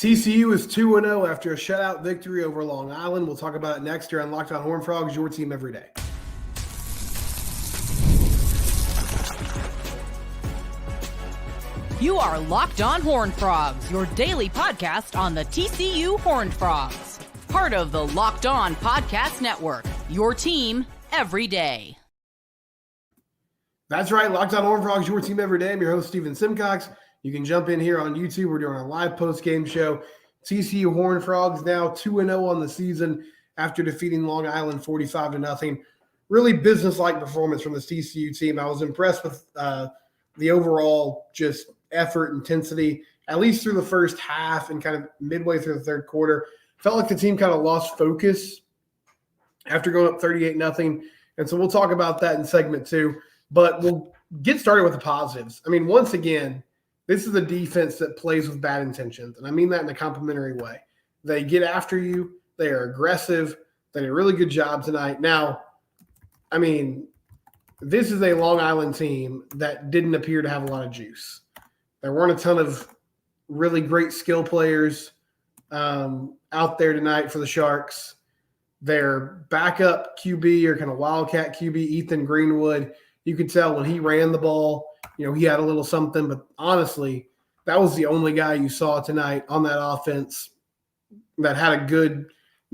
TCU is 2-0 after a shutout victory over Long Island. We'll talk about it next here on Locked On Horned Frogs, your team every day. You are Locked On Horned Frogs, your daily podcast on the TCU Horned Frogs. Part of the Locked On Podcast Network, your team every day. That's right, Locked On Horned Frogs, your team every day. I'm your host, Steven Simcox. You can jump in here on YouTube. We're doing a live post-game show. TCU Horned Frogs now 2-0 on the season after defeating Long Island 45-0. Really business-like performance from this TCU team. I was impressed with the overall just effort, intensity, at least through the first half and kind of midway through the third quarter. Felt like the team kind of lost focus after going up 38-0. And so we'll talk about that in segment 2. But we'll get started with the positives. I mean, once again, this is a defense that plays with bad intentions, and I mean that in a complimentary way. They get after you. They are aggressive. They did a really good job tonight. Now, I mean, this is a Long Island team that didn't appear to have a lot of juice. There weren't a ton of really great skill players out there tonight for the Sharks. Their backup QB or kind of wildcat QB, Ethan Greenwood, you could tell when he ran the ball, he had a little something, but honestly, that was the only guy you saw tonight on that offense that had a good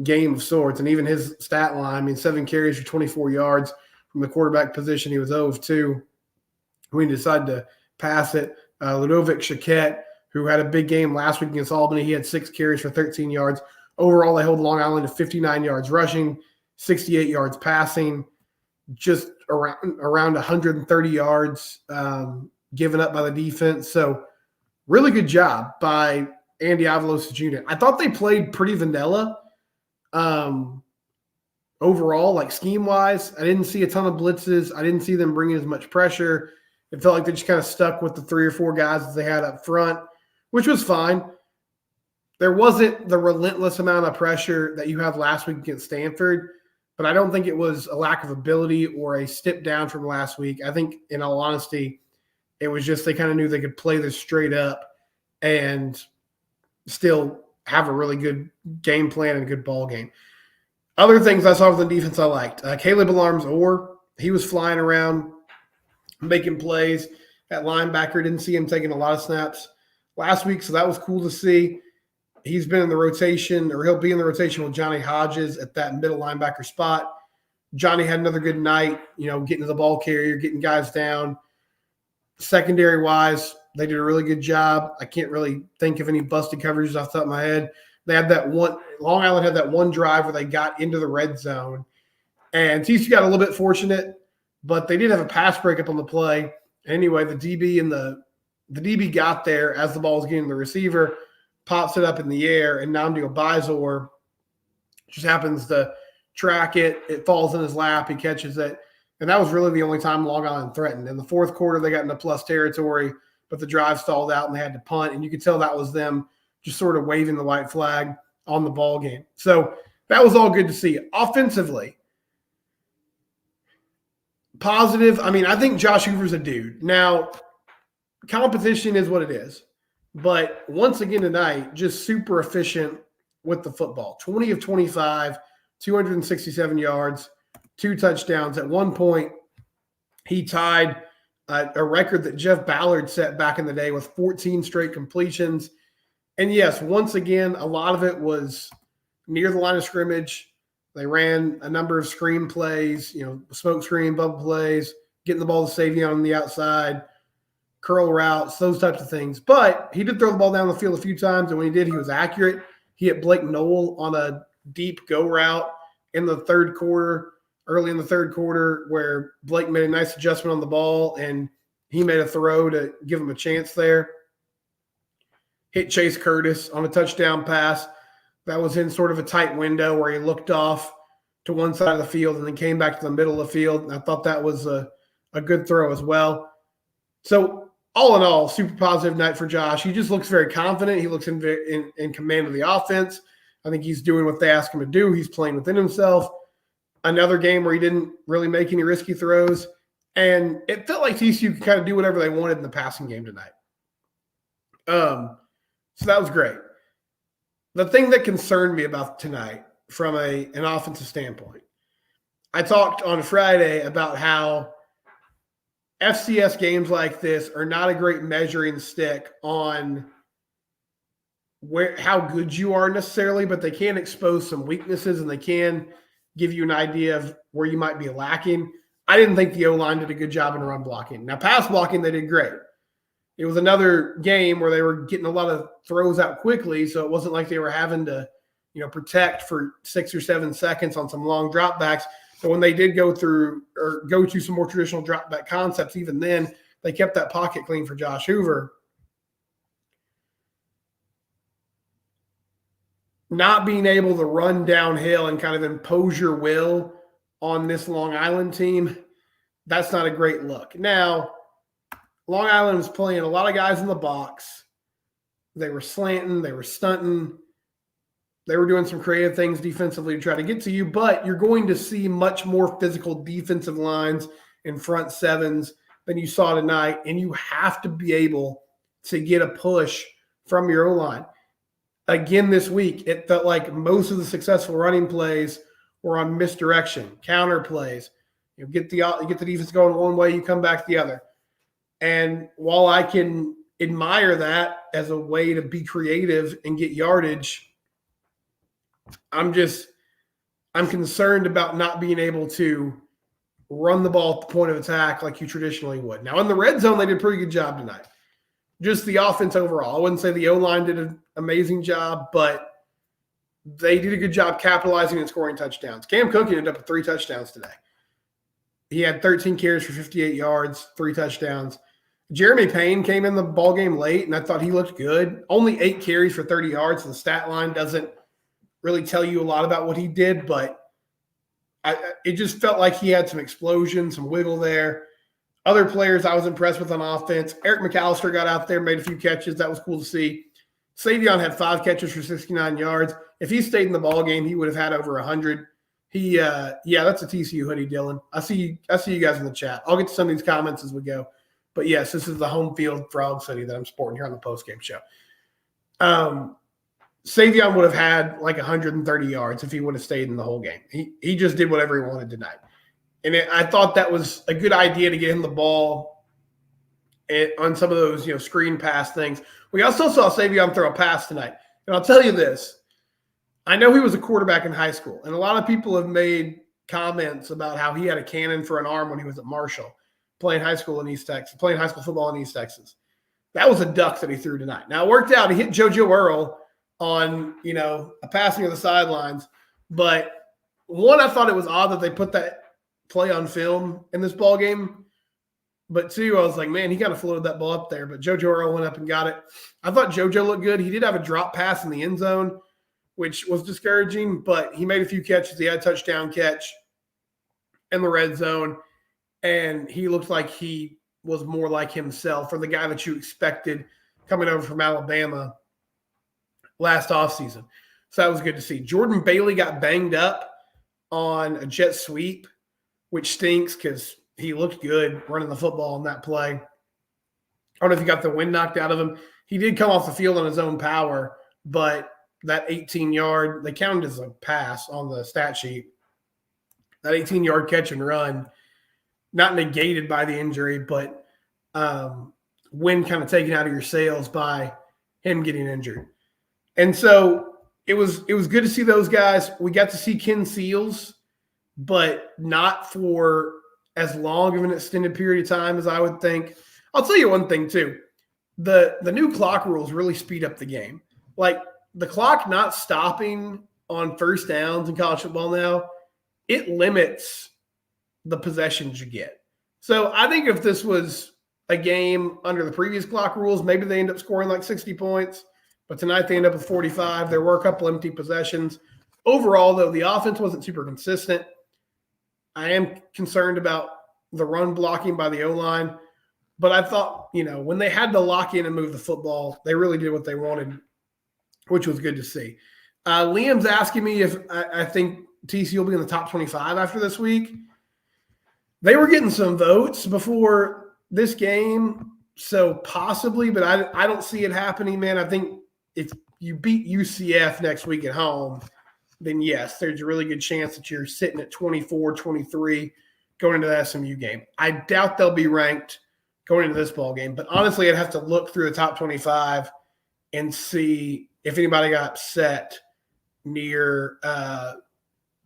game of sorts. And even his stat line, 7 carries for 24 yards from the quarterback position. He was 0 of 2. We decided to pass it. Ludovic Chiquette, who had a big game last week against Albany, he had 6 carries for 13 yards. Overall, they held Long Island to 59 yards rushing, 68 yards passing, just around 130 yards given up by the defense. So really good job by Andy Avalos' unit. I thought they played pretty vanilla overall, like scheme-wise. I didn't see a ton of blitzes. I didn't see them bringing as much pressure. It felt like they just kind of stuck with the 3 or 4 guys that they had up front, which was fine. There wasn't the relentless amount of pressure that you had last week against Stanford, but I don't think it was a lack of ability or a step down from last week. I think, in all honesty, it was just they kind of knew they could play this straight up and still have a really good game plan and a good ball game. Other things I saw from the defense I liked. Caleb Alarms-Orr, he was flying around, making plays. At linebacker, didn't see him taking a lot of snaps last week, so that was cool to see. He's been in the rotation, or he'll be in the rotation with Johnny Hodges at that middle linebacker spot. Johnny had another good night, getting to the ball carrier, getting guys down. Secondary-wise, they did a really good job. I can't really think of any busted coverages off the top of my head. They had that one – Long Island had that one drive where they got into the red zone. And TCU got a little bit fortunate, but they did have a pass breakup on the play. Anyway, the DB got there as the ball was getting to the receiver, pops it up in the air, and Namdi Obizor just happens to track it. It falls in his lap. He catches it. And that was really the only time Long Island threatened. In the fourth quarter, they got into plus territory, but the drive stalled out and they had to punt. And you could tell that was them just sort of waving the white flag on the ball game. So that was all good to see. Offensively, positive. I think Josh Hoover's a dude. Now, competition is what it is. But once again tonight, just super efficient with the football. 20 of 25, 267 yards, 2 touchdowns. At one point, he tied a record that Jeff Ballard set back in the day with 14 straight completions. And yes, once again, a lot of it was near the line of scrimmage. They ran a number of screen plays, smoke screen, bubble plays, getting the ball to Savion on the outside, curl routes, those types of things. But he did throw the ball down the field a few times, and when he did, he was accurate. He hit Blake Knoll on a deep go route in the third quarter, early in the third quarter, where Blake made a nice adjustment on the ball, and he made a throw to give him a chance there. Hit Chase Curtis on a touchdown pass. That was in sort of a tight window where he looked off to one side of the field and then came back to the middle of the field. And I thought that was a good throw as well. So all in all, super positive night for Josh. He just looks very confident. He looks in command of the offense. I think he's doing what they ask him to do. He's playing within himself. Another game where he didn't really make any risky throws. And it felt like TCU could kind of do whatever they wanted in the passing game tonight. So that was great. the thing that concerned me about tonight from an offensive standpoint, I talked on Friday about how FCS games like this are not a great measuring stick on how good you are necessarily, but they can expose some weaknesses and they can give you an idea of where you might be lacking. I didn't think the O-line did a good job in run blocking. Now, pass blocking, they did great. It was another game where they were getting a lot of throws out quickly, so it wasn't like they were having to, protect for 6 or 7 seconds on some long dropbacks. But when they did go through or go to some more traditional dropback concepts, even then, they kept that pocket clean for Josh Hoover. Not being able to run downhill and kind of impose your will on this Long Island team, that's not a great look. Now, Long Island was playing a lot of guys in the box. They were slanting, they were stunting. They were doing some creative things defensively to try to get to you, but you're going to see much more physical defensive lines and front sevens than you saw tonight, and you have to be able to get a push from your O-line. Again this week, it felt like most of the successful running plays were on misdirection, counter plays. You get the defense going one way, you come back the other. And while I can admire that as a way to be creative and get yardage, I'm concerned about not being able to run the ball at the point of attack like you traditionally would. Now, in the red zone, they did a pretty good job tonight. Just the offense overall. I wouldn't say the O-line did an amazing job, but they did a good job capitalizing and scoring touchdowns. Cam Cook ended up with 3 touchdowns today. He had 13 carries for 58 yards, 3 touchdowns. Jeremy Payne came in the ballgame late, and I thought he looked good. Only 8 carries for 30 yards. The stat line doesn't really tell you a lot about what he did, but it just felt like he had some explosion, some wiggle there. Other players I was impressed with on offense. Eric McAllister got out there, made a few catches. That was cool to see. Savion had 5 catches for 69 yards. If he stayed in the ballgame, he would have had over 100. That's a TCU hoodie, Dylan. I see you guys in the chat. I'll get to some of these comments as we go. But yes, this is the home field Frogs hoodie that I'm sporting here on the postgame show. Savion would have had like 130 yards if he would have stayed in the whole game. He just did whatever he wanted tonight. And I thought that was a good idea to get him the ball on some of those, screen pass things. We also saw Savion throw a pass tonight. And I'll tell you this. I know he was a quarterback in high school, and a lot of people have made comments about how he had a cannon for an arm when he was at Marshall, playing high school football in East Texas. That was a duck that he threw tonight. Now, it worked out. He hit JoJo Earl on, a passing of the sidelines. But one, I thought it was odd that they put that play on film in this ball game. But 2, I was like, man, he kind of floated that ball up there. But JoJo Earl went up and got it. I thought JoJo looked good. He did have a drop pass in the end zone, which was discouraging, but he made a few catches. He had a touchdown catch in the red zone, and he looked like he was more like himself, or the guy that you expected coming over from Alabama last offseason. So that was good to see. Jordan Bailey got banged up on a jet sweep, which stinks because he looked good running the football on that play. I don't know if he got the wind knocked out of him. He did come off the field on his own power, but that 18-yard, they counted as a pass on the stat sheet. That 18-yard catch and run, not negated by the injury, but wind kind of taken out of your sails by him getting injured. And so it was good to see those guys. We got to see Ken Seals, but not for as long of an extended period of time as I would think. I'll tell you one thing, too. The new clock rules really speed up the game. Like, the clock not stopping on first downs in college football now, it limits the possessions you get. So I think if this was a game under the previous clock rules, maybe they end up scoring like 60 points. But tonight they end up with 45. There were a couple empty possessions. Overall, though, the offense wasn't super consistent. I am concerned about the run blocking by the O-line. But I thought, when they had to lock in and move the football, they really did what they wanted, which was good to see. Liam's asking me if I think TCU will be in the top 25 after this week. They were getting some votes before this game, so possibly, but I don't see it happening, man. I think if you beat UCF next week at home, then yes, there's a really good chance that you're sitting at 24, 23 going into the SMU game. I doubt they'll be ranked going into this ball game, but honestly, I'd have to look through the top 25 and see if anybody got upset near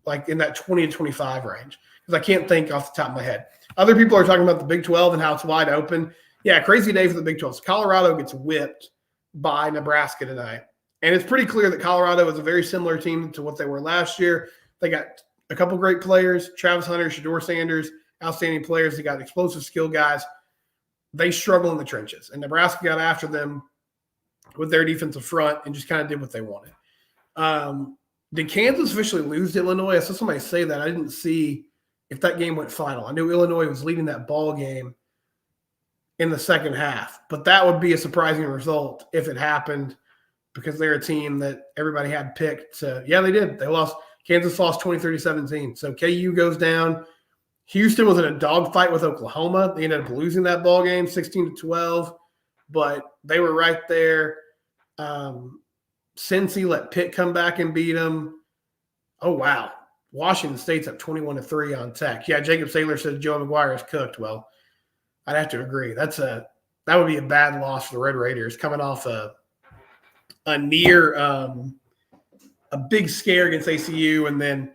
like in that 20 to 25 range, because I can't think off the top of my head. Other people are talking about the Big 12 and how it's wide open. Yeah, crazy day for the Big 12. So Colorado gets whipped by Nebraska tonight. And it's pretty clear that Colorado is a very similar team to what they were last year. They got a couple great players, Travis Hunter, Shedeur Sanders, outstanding players. They got explosive skill guys. They struggle in the trenches. And Nebraska got after them with their defensive front and just kind of did what they wanted. Did Kansas officially lose to Illinois? I saw somebody say that. I didn't see if that game went final. I knew Illinois was leading that ball game in the second half, but that would be a surprising result if it happened, because they're a team that everybody had picked. Yeah, they did. They lost. Kansas lost 23-17. So KU goes down. Houston was in a dogfight with Oklahoma. They ended up losing that ball game 16-12, but they were right there. Cincy let Pitt come back and beat them. Oh, wow. Washington State's up 21-3 on Tech. Yeah, Jacob Saylor said Joe McGuire is cooked. Well, I'd have to agree. That would be a bad loss for the Red Raiders, coming off a near a big scare against ACU, and then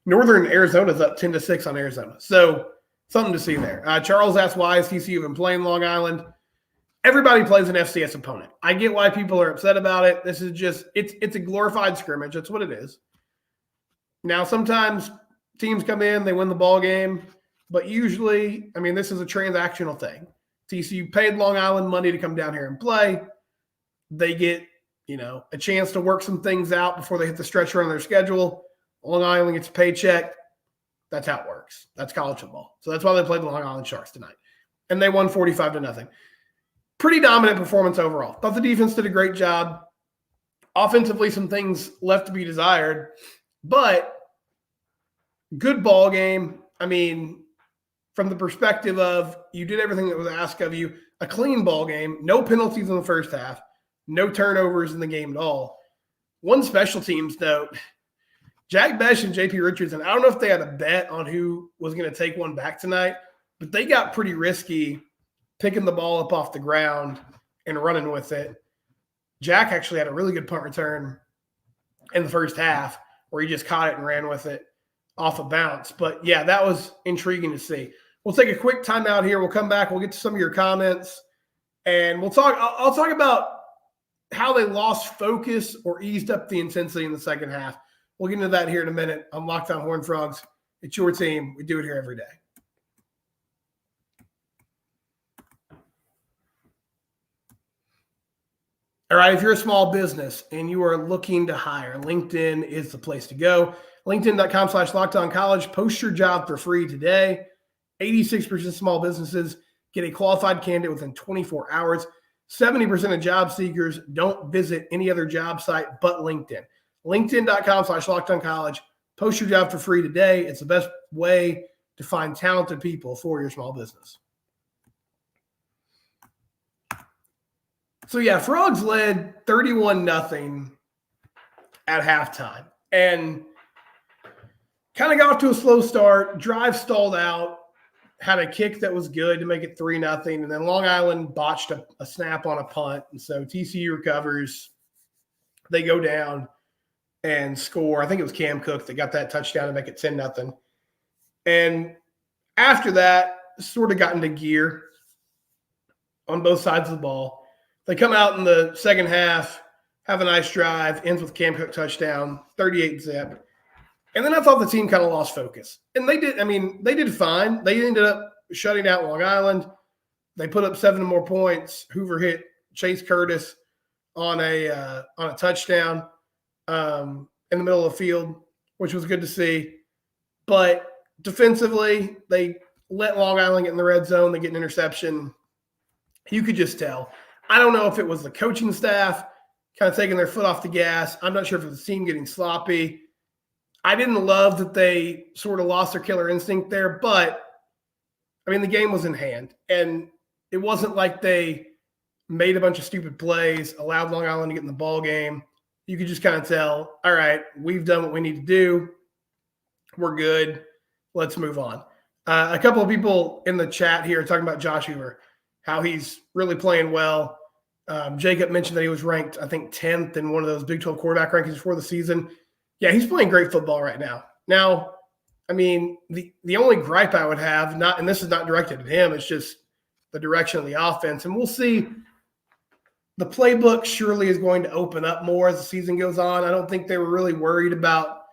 Northern Arizona's up 10-6 on Arizona. So something to see there. Charles asked, why is TCU been playing Long Island? Everybody plays an FCS opponent. I get why people are upset about it. This is just it's a glorified scrimmage. That's what it is. Now, sometimes teams come in, they win the ball game, but usually, I mean, this is a transactional thing. TCU paid Long Island money to come down here and play. They get, a chance to work some things out before they hit the stretch run on their schedule. Long Island gets a paycheck. That's how it works. That's college football. So that's why they played the Long Island Sharks tonight. And they won 45-0. Pretty dominant performance overall. Thought the defense did a great job. Offensively, some things left to be desired, but good ball game. I mean, from the perspective of you did everything that was asked of you, a clean ball game, no penalties in the first half, no turnovers in the game at all. One special teams note, Jack Besh and JP Richardson, I don't know if they had a bet on who was going to take one back tonight, but they got pretty risky picking the ball up off the ground and running with it. Jack actually had a really good punt return in the first half where he just caught it and ran with it off a bounce. But, yeah, that was intriguing to see. We'll take a quick timeout here. We'll come back. We'll get to some of your comments, and I'll talk about how they lost focus or eased up the intensity in the second half. We'll get into that here in a minute. I'm Locked On Horned Frogs. It's your team. We do it here every day. All right, if you're a small business and you are looking to hire, LinkedIn is the place to go. LinkedIn.com/LockedOnCollege. Post your job for free today. 86% of small businesses get a qualified candidate within 24 hours. 70% of job seekers don't visit any other job site but LinkedIn. LinkedIn.com/LockedOnCollege. Post your job for free today. It's the best way to find talented people for your small business. So, yeah, Frogs led 31-0 at halftime and kind of got off to a slow start. Drive stalled out, had a kick that was good to make it 3-0, and then Long Island botched a snap on a punt. And so TCU recovers. They go down and score. I think it was Cam Cook that got that touchdown to make it 10-0. And after that, sort of got into gear on both sides of the ball. They come out in the second half, have a nice drive, ends with Cam Cook touchdown, 38-zip. And then I thought the team kind of lost focus. And they did. I mean, they did fine. They ended up shutting out Long Island. They put up 7 more points. Hoover hit Chase Curtis on a touchdown in the middle of the field, which was good to see. But defensively, they let Long Island get in the red zone. They get an interception. You could just tell. I don't know if it was the coaching staff kind of taking their foot off the gas. I'm not sure if it was the team getting sloppy. I didn't love that they sort of lost their killer instinct there, but, I mean, the game was in hand. And it wasn't like they made a bunch of stupid plays, allowed Long Island to get in the ball game. you could just kind of tell, all right, we've done what we need to do. We're good. Let's move on. A couple of people in the chat here are talking about Josh Hoover, how he's really playing well. Jacob mentioned that he was ranked, I think, 10th in one of those Big 12 quarterback rankings before the season. Yeah, he's playing great football right now. Now, I mean, the only gripe I would have, and this is not directed at him, it's just the direction of the offense. And we'll see. The playbook surely is going to open up more as the season goes on. I don't think they were really worried about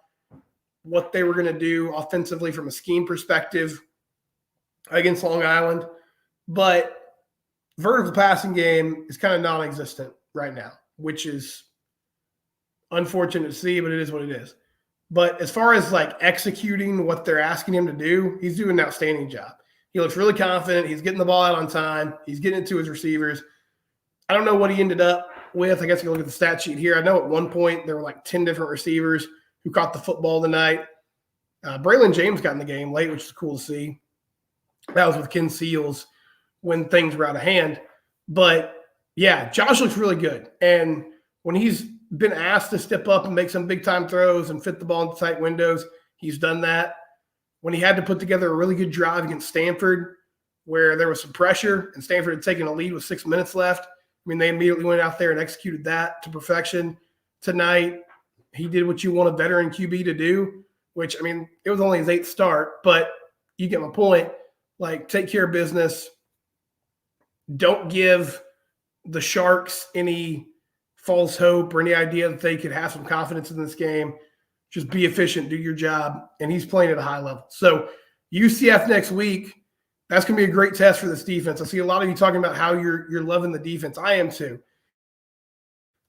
what they were going to do offensively from a scheme perspective against Long Island. But vertical passing game is kind of non-existent right now, which is unfortunate to see, but it is what it is. But as far as like executing what they're asking him to do, he's doing an outstanding job. He looks really confident. He's getting the ball out on time. He's getting it to his receivers. I don't know what he ended up with. I guess you can look at the stat sheet here. I know at one point there were like 10 different receivers who caught the football tonight. Braylon James got in the game late, which is cool to see. That was with Ken Seals when things were out of hand. But, yeah, Josh looks really good. And when he's been asked to step up and make some big-time throws and fit the ball into tight windows, he's done that. When he had to put together a really good drive against Stanford where there was some pressure and Stanford had taken a lead with 6 minutes left, I mean, they immediately went out there and executed that to perfection. Tonight, he did what you want a veteran QB to do, which, I mean, it was only his 8th start, but you get my point. Like, take care of business. Don't give the Sharks any false hope or any idea that they could have some confidence in this game. Just be efficient, do your job, and he's playing at a high level. So UCF next week, that's going to be a great test for this defense. I see a lot of you talking about how you're loving the defense. I am too.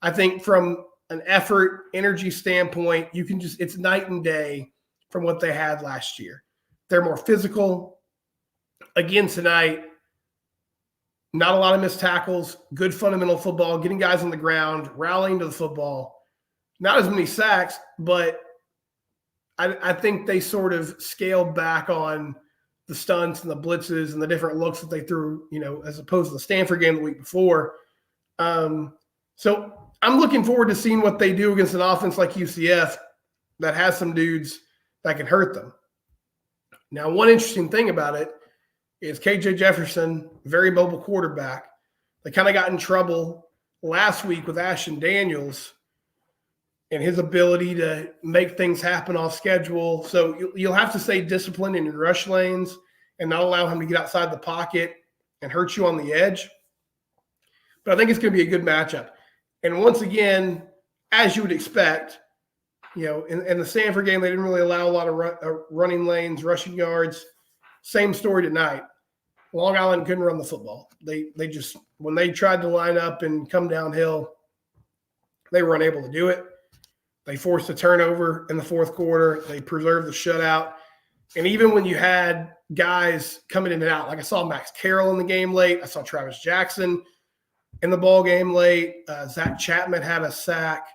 I think from an effort, energy standpoint, you can just – it's night and day from what they had last year. They're more physical. Again tonight, not a lot of missed tackles, good fundamental football, getting guys on the ground, rallying to the football. Not as many sacks, but I think they sort of scaled back on the stunts and the blitzes and the different looks that they threw, as opposed to the Stanford game the week before. So I'm looking forward to seeing what they do against an offense like UCF that has some dudes that can hurt them. Now, one interesting thing about it is KJ Jefferson, very mobile quarterback. They kind of got in trouble last week with Ashton Daniels and his ability to make things happen off schedule. So you'll have to stay disciplined in your rush lanes and not allow him to get outside the pocket and hurt you on the edge. But I think it's going to be a good matchup. And once again, as you would expect, in the Stanford game, they didn't really allow a lot of running lanes, rushing yards. Same story tonight. Long Island couldn't run the football. They just, when they tried to line up and come downhill, they were unable to do it. They forced a turnover in the fourth quarter. They preserved the shutout. And even when you had guys coming in and out, like I saw Max Carroll in the game late. I saw Travis Jackson in the ball game late. Zach Chapman had a sack.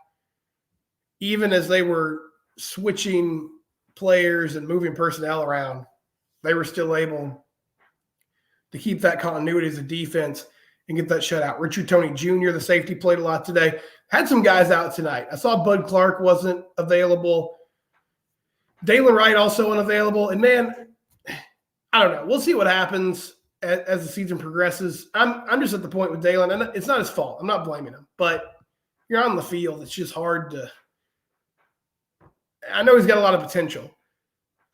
Even as they were switching players and moving personnel around, they were still able to keep that continuity as a defense and get that shutout. Richard Toney Jr., the safety, played a lot today. Had some guys out tonight. I saw Bud Clark wasn't available. Dalen Wright also unavailable. And, man, I don't know. We'll see what happens as the season progresses. I'm just at the point with Dalen, and it's not his fault. I'm not blaming him. But you're on the field. It's just hard to – I know he's got a lot of potential.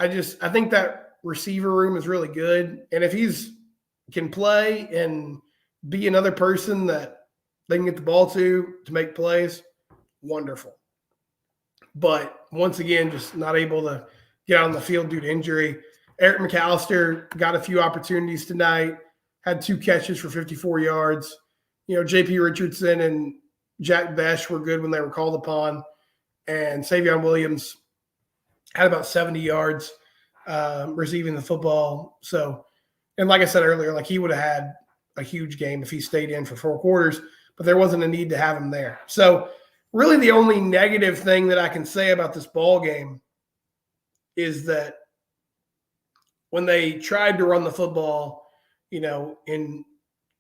I think that receiver room is really good. And if he's can play and be another person that they can get the ball to make plays, wonderful. But once again, just not able to get out on the field due to injury. Eric McAllister got a few opportunities tonight, had 2 catches for 54 yards. J.P. Richardson and Jack Besh were good when they were called upon. And Savion Williams had about 70 yards receiving the football. So, and like I said earlier, like he would have had a huge game if he stayed in for 4 quarters, but there wasn't a need to have him there. So really the only negative thing that I can say about this ball game is that when they tried to run the football, in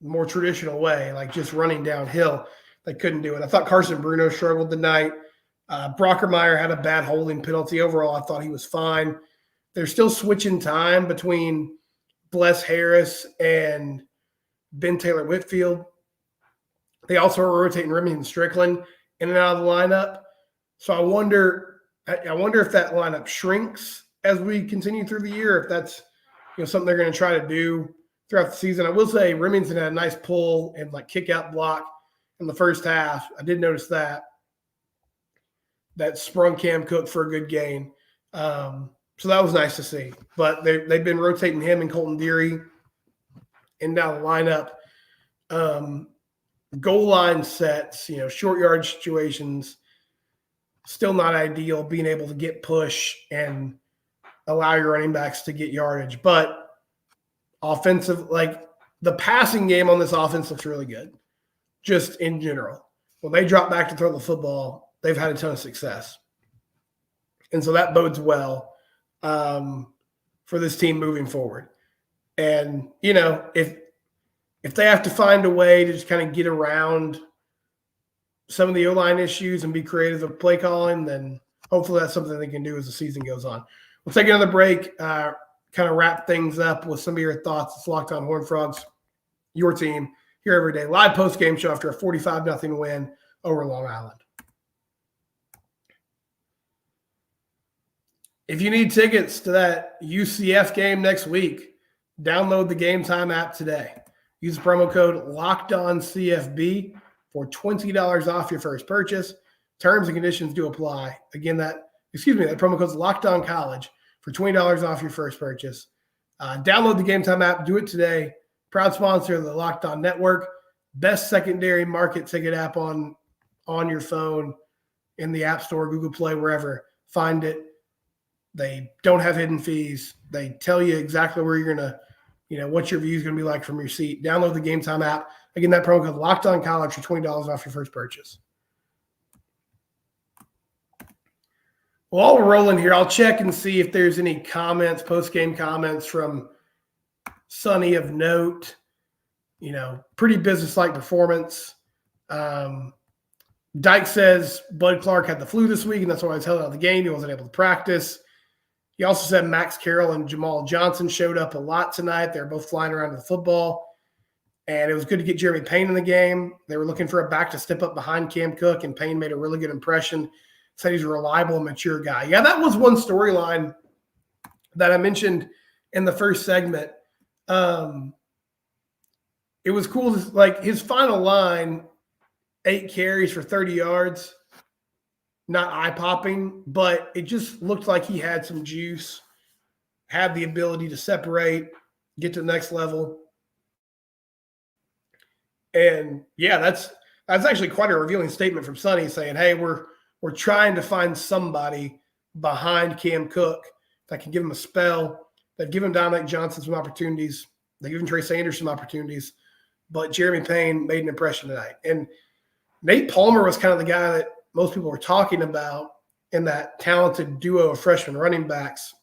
more traditional way, like just running downhill, they couldn't do it. I thought Carson Bruno struggled tonight. Brockermeyer had a bad holding penalty. Overall, I thought he was fine. They're still switching time between Bless Harris and Ben Taylor Whitfield. They also are rotating Remington Strickland in and out of the lineup. So I wonder if that lineup shrinks as we continue through the year, if that's something they're going to try to do throughout the season. I will say Remington had a nice pull and kick out block in the first half. I did notice that sprung Cam Cook for a good gain. So that was nice to see. But they've been rotating him and Colton Deary in down the lineup. Goal line sets, short yard situations, still not ideal, being able to get push and allow your running backs to get yardage. But offensive, the passing game on this offense looks really good, just in general. When they drop back to throw the football, they've had a ton of success. And so that bodes well for this team moving forward. And, if they have to find a way to just kind of get around some of the O-line issues and be creative with play calling, then hopefully that's something they can do as the season goes on. We'll take another break, kind of wrap things up with some of your thoughts. It's Locked On Horned Frogs, your team, here every day. Live post-game show after a 45-0 win over Long Island. If you need tickets to that UCF game next week, download the Game Time app today. Use the promo code LOCKEDONCFB for $20 off your first purchase. Terms and conditions do apply. Again, that promo code is LOCKEDONCollege for $20 off your first purchase. Download the Game Time app. Do it today. Proud sponsor of the Locked On Network. Best secondary market ticket app on your phone, in the App Store, Google Play, wherever. Find it. They don't have hidden fees. They tell you exactly where you're going to, what your view is going to be like from your seat. Download the Game Time app. Again, that promo code LOCKEDONCollege for $20 off your first purchase. Well, while we're rolling here, I'll check and see if there's any comments, post-game comments from Sonny of note. Pretty business-like performance. Dykes says Bud Clark had the flu this week, and that's why he was held out of the game. He wasn't able to practice. He also said Max Carroll and Jamal Johnson showed up a lot tonight. They were both flying around to the football. And it was good to get Jeremy Payne in the game. They were looking for a back to step up behind Cam Cook, and Payne made a really good impression. Said he's a reliable and mature guy. Yeah, that was one storyline that I mentioned in the first segment. It was cool. His final line, 8 carries for 30 yards. Not eye-popping, but it just looked like he had some juice, had the ability to separate, get to the next level. And, yeah, that's actually quite a revealing statement from Sonny, saying, hey, we're trying to find somebody behind Cam Cook that can give him a spell. They've given Dominic Johnson some opportunities. They've given Trey Sanders some opportunities. But Jeremy Payne made an impression tonight. And Nate Palmer was kind of the guy that most people were talking about in that talented duo of freshman running backs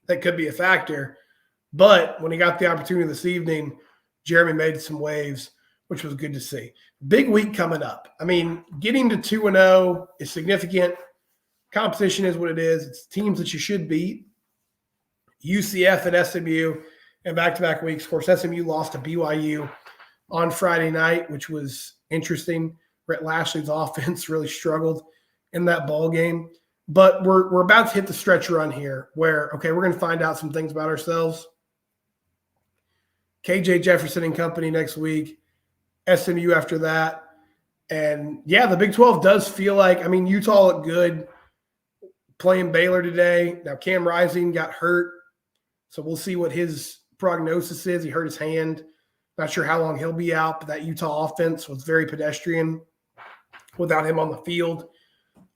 that could be a factor. But when he got the opportunity this evening, Jeremy made some waves, which was good to see. Big week coming up. I mean, getting to 2-0 is significant. Competition is what it is. It's teams that you should beat. UCF and SMU in back-to-back weeks. Of course, SMU lost to BYU on Friday night, which was interesting. Rhett Lashley's offense really struggled in that ball game. But we're about to hit the stretch run here where, okay, we're going to find out some things about ourselves. KJ Jefferson and company next week, SMU after that. And, yeah, the Big 12 does feel like, Utah looked good playing Baylor today. Now, Cam Rising got hurt, so we'll see what his prognosis is. He hurt his hand. Not sure how long he'll be out, but that Utah offense was very pedestrian without him on the field.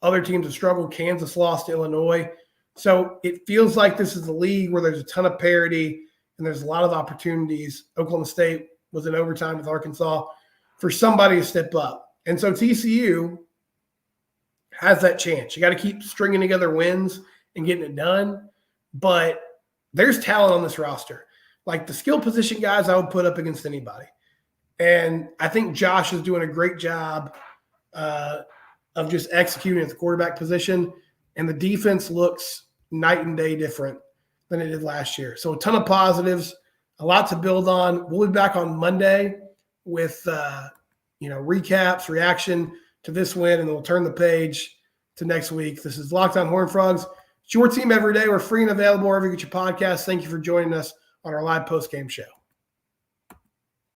Other teams have struggled. Kansas lost to Illinois. So it feels like this is a league where there's a ton of parity and there's a lot of opportunities. Oklahoma State was in overtime with Arkansas for somebody to step up. And so TCU has that chance. You got to keep stringing together wins and getting it done. But there's talent on this roster. Like the skill position guys, I would put up against anybody. And I think Josh is doing a great job of just executing at the quarterback position, and the defense looks night and day different than it did last year. So a ton of positives, a lot to build on. We'll be back on Monday with recaps, reaction to this win, and then we'll turn the page to next week. This is Locked On Horned Frogs. It's your team every day. We're free and available wherever you get your podcasts. Thank you for joining us on our live post-game show.